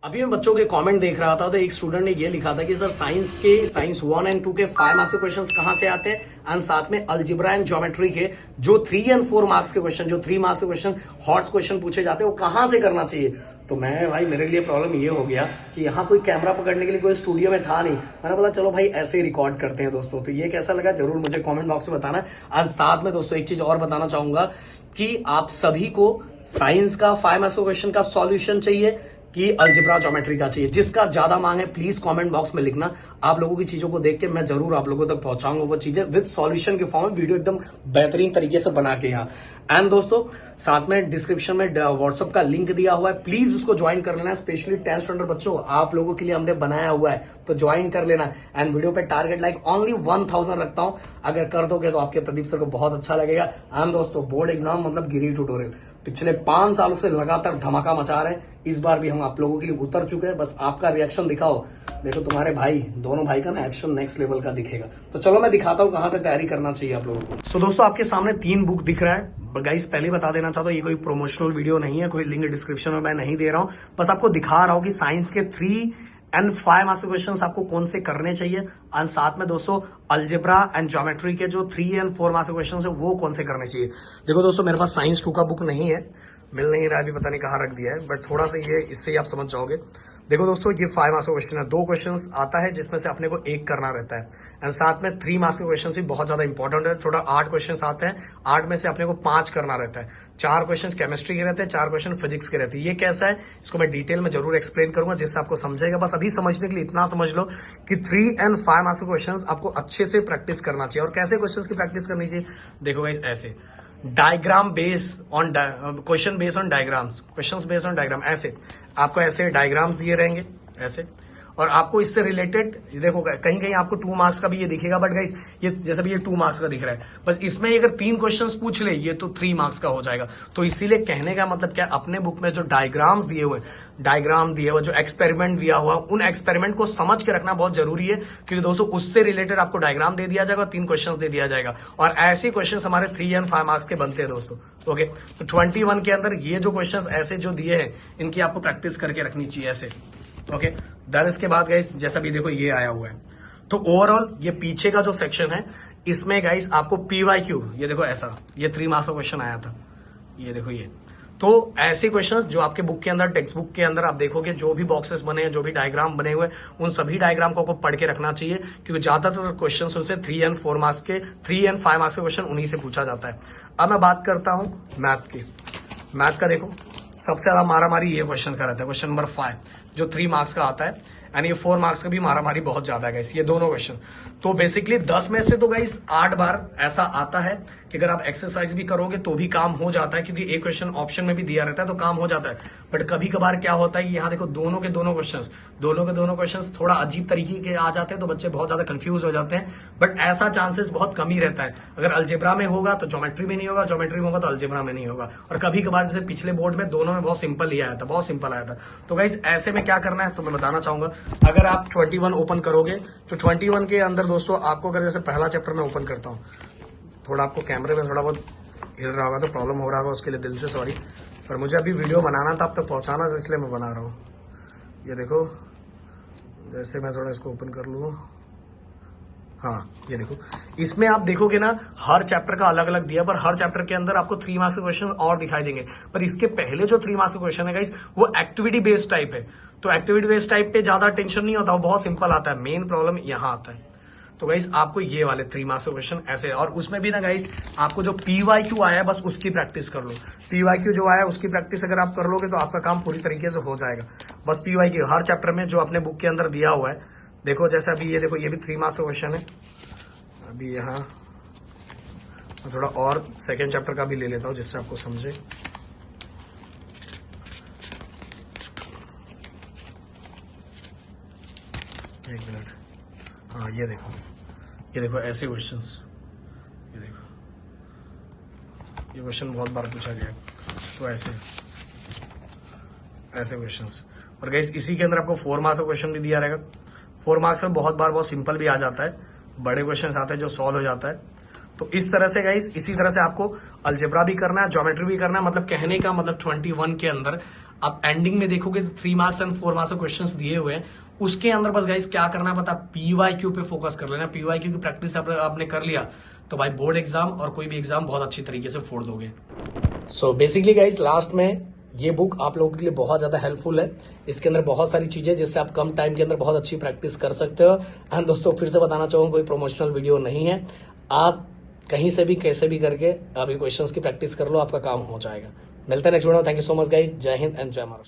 अभी मैं बच्चों के कमेंट देख रहा था तो एक स्टूडेंट ने ये लिखा था कि सर साइंस 1 एंड 2 के 5 मार्क्स के क्वेश्चंस कहाँ से आते हैं एंड साथ में अलजेब्रा एंड ज्योमेट्री के जो 3 एंड 4 मार्क्स के क्वेश्चन, जो 3 मार्क्स के क्वेश्चन हॉट क्वेश्चन पूछे जाते हैं वो कहाँ से करना चाहिए। तो मैं भाई मेरे लिए प्रॉब्लम ये हो गया कि यहाँ कोई कैमरा पकड़ने के लिए कोई स्टूडियो में था नहीं। मैंने बोला चलो भाई ऐसे ही रिकॉर्ड करते हैं दोस्तों। तो ये कैसा लगा जरूर मुझे कॉमेंट बॉक्स में बताना। और साथ में दोस्तों एक चीज और बताना चाहूंगा कि आप सभी को साइंस का 5 मार्क्स क्वेश्चन का सॉल्यूशन चाहिए कि अलजेब्रा ज्योमेट्री का चाहिए। जिसका ज्यादा मांग है प्लीज कमेंट बॉक्स में लिखना। आप लोगों की चीजों को देख के मैं जरूर आप लोगों तक पहुंचाऊंगा वो चीजें विद सॉल्यूशन के फॉर्म में, वीडियो एकदम बेहतरीन तरीके से बना के यहाँ। एंड दोस्तों साथ में डिस्क्रिप्शन में व्हाट्सएप का लिंक दिया हुआ है, प्लीज उसको ज्वाइन कर लेना। स्पेशली 10th स्टैंडर्ड बच्चों आप लोगों के लिए हमने बनाया हुआ है तो ज्वाइन कर लेना। एंड वीडियो पे टारगेट लाइक ओनली 1000 रखता हूं, अगर कर दोगे तो आपके प्रदीप सर को बहुत अच्छा लगेगा। एंड दोस्तों बोर्ड एग्जाम मतलब गिरी ट्यूटोरियल पिछले 5 सालों से लगातार धमाका मचा रहे हैं, इस बार भी हम आप लोगों के लिए उतर चुके हैं। बस आपका रिएक्शन दिखाओ। देखो तुम्हारे भाई दोनों भाई का ना एक्शन नेक्स्ट लेवल का दिखेगा। तो चलो मैं दिखाता हूँ कहां से तैयारी करना चाहिए आप लोगों को। सो दोस्तों आपके सामने 3 बुक दिख रहा है। गाइस पहले बता देना चाहता हूँ ये कोई प्रोमोशनल वीडियो नहीं है, कोई लिंक डिस्क्रिप्शन में मैं नहीं दे रहा हूँ। बस आपको दिखा रहा हूँ कि साइंस के 3 एंड 5 मार्क्स क्वेश्चन आपको कौन से करने चाहिए। एंड साथ में दोस्तों अलजेब्रा एंड ज्योमेट्री के जो 3 एंड 4 मार्क्स क्वेश्चन है वो कौन से करने चाहिए। देखो दोस्तों मेरे पास साइंस 2 का बुक नहीं है, मिल नहीं रहा है, अभी पता नहीं कहाँ रख दिया है, बट थोड़ा सा ये इससे ही आप समझ जाओगे। देखो दोस्तों ये 5 मार्क्स का क्वेश्चन है, 2 क्वेश्चंस आता है जिसमें से अपने को 1 करना रहता है। एंड साथ में 3 मार्क्स के क्वेश्चन भी बहुत ज्यादा इंपॉर्टेंट है। थोड़ा 8 क्वेश्चंस आते हैं, 8 में से अपने को 5 करना रहता है। 4 क्वेश्चन केमिस्ट्री के रहते हैं, 4 क्वेश्चन फिजिक्स के रहते हैं। ये कैसा है इसको मैं डिटेल में जरूर एक्सप्लेन करूंगा जिससे आपको समझेगा। बस अभी समझने के लिए इतना समझ लो कि 3 एंड 5 मार्क्स के क्वेश्चन आपको अच्छे से प्रैक्टिस करना चाहिए। और कैसे क्वेश्चन की प्रैक्टिस करनी चाहिए देखो गाइस, ऐसे diagram based on question based on diagrams, questions based on diagram. ऐसे आपको ऐसे डायग्राम्स दिए रहेंगे ऐसे, और आपको इससे रिलेटेड देखो कहीं कहीं आपको 2 मार्क्स का भी ये दिखेगा, बट गाइस ये जैसे भी ये 2 मार्क्स का दिख रहा है, बस इसमें अगर 3 क्वेश्चंस पूछ ले ये तो 3 मार्क्स का हो जाएगा। तो इसीलिए कहने का मतलब क्या, अपने बुक में जो डायग्राम्स दिए हुए, डायग्राम दिया हुआ, जो एक्सपेरिमेंट दिया हुआ, उन एक्सपेरिमेंट को समझ के रखना बहुत जरूरी है। क्योंकि दोस्तों उससे रिलेटेड आपको डायग्राम दे दिया जाएगा, 3 क्वेश्चन दे दिया जाएगा, और ऐसे क्वेश्चन हमारे 3 एंड 5 मार्क्स के बनते हैं दोस्तों। ओके, तो 21 के अंदर ये जो क्वेश्चन ऐसे जो दिए हैं इनकी आपको प्रैक्टिस करके रखनी चाहिए ऐसे। ओके, देन इसके बाद गाइस जैसा भी देखो ये आया हुआ है, तो ओवरऑल ये पीछे का जो सेक्शन है इसमें गाइस आपको PYQ, ये देखो ऐसा, ये 3 मार्क्स का क्वेश्चन आया था, ये देखो ये। तो ऐसे क्वेश्चंस जो आपके बुक के अंदर, टेक्स्ट बुक के अंदर आप देखोगे जो भी बॉक्सेस बने हैं, जो भी डायग्राम बने हुए, उन सभी डायग्राम को आपको पढ़ के रखना चाहिए। क्योंकि ज्यादातर क्वेश्चंस उनसे 3 एंड 4 मार्क्स के, 3 एंड 5 मार्क्स के क्वेश्चन उन्हीं से पूछा जाता है। अब मैं बात करता हूं मैथ की। मैथ का देखो सबसे ज्यादा मारामारी ये क्वेश्चन का रहता है, क्वेश्चन नंबर 5 जो 3 मार्क्स का आता है, एंड ये 4 मार्क्स का भी मारामारी बहुत ज्यादा है गाइस, ये दोनों क्वेश्चन। तो बेसिकली 10 में से तो गाइस 8 बार ऐसा आता है कि अगर आप एक्सरसाइज भी करोगे तो भी काम हो जाता है, क्योंकि एक क्वेश्चन ऑप्शन में भी दिया रहता है तो काम हो जाता है। बट कभी कभार क्या होता है, यहाँ देखो दोनों के दोनों क्वेश्चन थोड़ा अजीब तरीके के आ जाते हैं तो बच्चे बहुत ज्यादा कंफ्यूज हो जाते हैं। बट ऐसा चांसेस बहुत कम ही रहता है, अगर अलजेब्रा में होगा तो ज्योमेट्री में नहीं होगा, ज्योमेट्री में होगा तो अलजेब्रा में नहीं होगा। और कभी कभार जैसे पिछले बोर्ड में दोनों में बहुत सिंपल ही आया था, बहुत सिंपल आया था। तो गाइस ऐसे में क्या करना है तो मैं बताना चाहूंगा। अगर आप 21 ओपन करोगे तो 21 के अंदर दोस्तों आपको, अगर जैसे पहला चैप्टर में ओपन करता हूँ, थोड़ा आपको कैमरे में थोड़ा बहुत हिल रहा होगा तो प्रॉब्लम हो रहा होगा, उसके लिए दिल से सॉरी। पर मुझे अभी वीडियो बनाना था, अब तक पहुंचाना था, इसलिए मैं बना रहा हूँ। ये देखो जैसे मैं थोड़ा इसको ओपन कर लूँ, हाँ ये देखो, इसमें आप देखोगे ना हर चैप्टर का अलग अलग दिया, पर हर चैप्टर के अंदर आपको 3 मार्क्स के क्वेश्चन और दिखाई देंगे। पर इसके पहले जो 3 मार्क्स के क्वेश्चन है गाइस वो एक्टिविटी बेस्ड टाइप है। तो एक्टिविटी बेस्ड टाइप पे ज्यादा टेंशन नहीं होता, वो बहुत सिंपल आता है। मेन प्रॉब्लम यहाँ आता है। तो गाइस आपको ये वाले 3 मार्क्स के क्वेश्चन ऐसे, और उसमें भी ना गाइस आपको जो PYQ आया है बस उसकी प्रैक्टिस कर लो। PYQ जो आया है उसकी प्रैक्टिस अगर आप कर लोगे तो आपका काम पूरी तरीके से हो जाएगा। बस PYQ हर चैप्टर में जो अपने बुक के अंदर दिया हुआ है, देखो जैसे अभी ये देखो ये भी 3 मार्क्स का क्वेश्चन है। अभी यहाँ थोड़ा और सेकेंड चैप्टर का भी ले लेता हूँ जिससे आपको समझे। एक मिनट, हाँ ये देखो ऐसे क्वेश्चंस, ये देखो ये क्वेश्चन बहुत बार पूछा गया है। तो ऐसे क्वेश्चंस, और गाइस इसी के अंदर आपको 4 मार्क्स का क्वेश्चन भी दिया रहेगा। 4 मार्क्स में बहुत बार बहुत सिंपल भी आ जाता है, बड़े क्वेश्चन आते हैं जो सॉल्व हो जाता है। तो इस तरह से गाइस, इसी तरह से आपको अलजेब्रा भी करना है, ज्योमेट्री भी करना है। मतलब कहने का मतलब 21 के अंदर आप एंडिंग में देखोगे 3 मार्क्स एंड 4 मार्क्स के क्वेश्चंस दिए हुए हैं, उसके अंदर बस गाइस क्या करना है पता, पीवाईक्यू पे फोकस कर लेना। पीवाईक्यू की प्रैक्टिस आपने कर लिया तो भाई बोर्ड एग्जाम और कोई भी एग्जाम बहुत अच्छी तरीके से फोड़ दोगे। सो बेसिकली गाइस लास्ट में ये बुक आप लोगों के लिए बहुत ज्यादा हेल्पफुल है। इसके अंदर बहुत सारी चीजें जिससे आप कम टाइम के अंदर बहुत अच्छी प्रैक्टिस कर सकते हो। एंड दोस्तों फिर से बताना चाहूंगा, कोई प्रमोशनल वीडियो नहीं है, आप कहीं से भी कैसे भी करके अभी क्वेश्चंस की प्रैक्टिस कर लो, आपका काम हो जाएगा। मिलते हैं नेक्स्ट वीडियो में। Thank you so much guys, जय हिंद एंड जय महाराष्ट्र।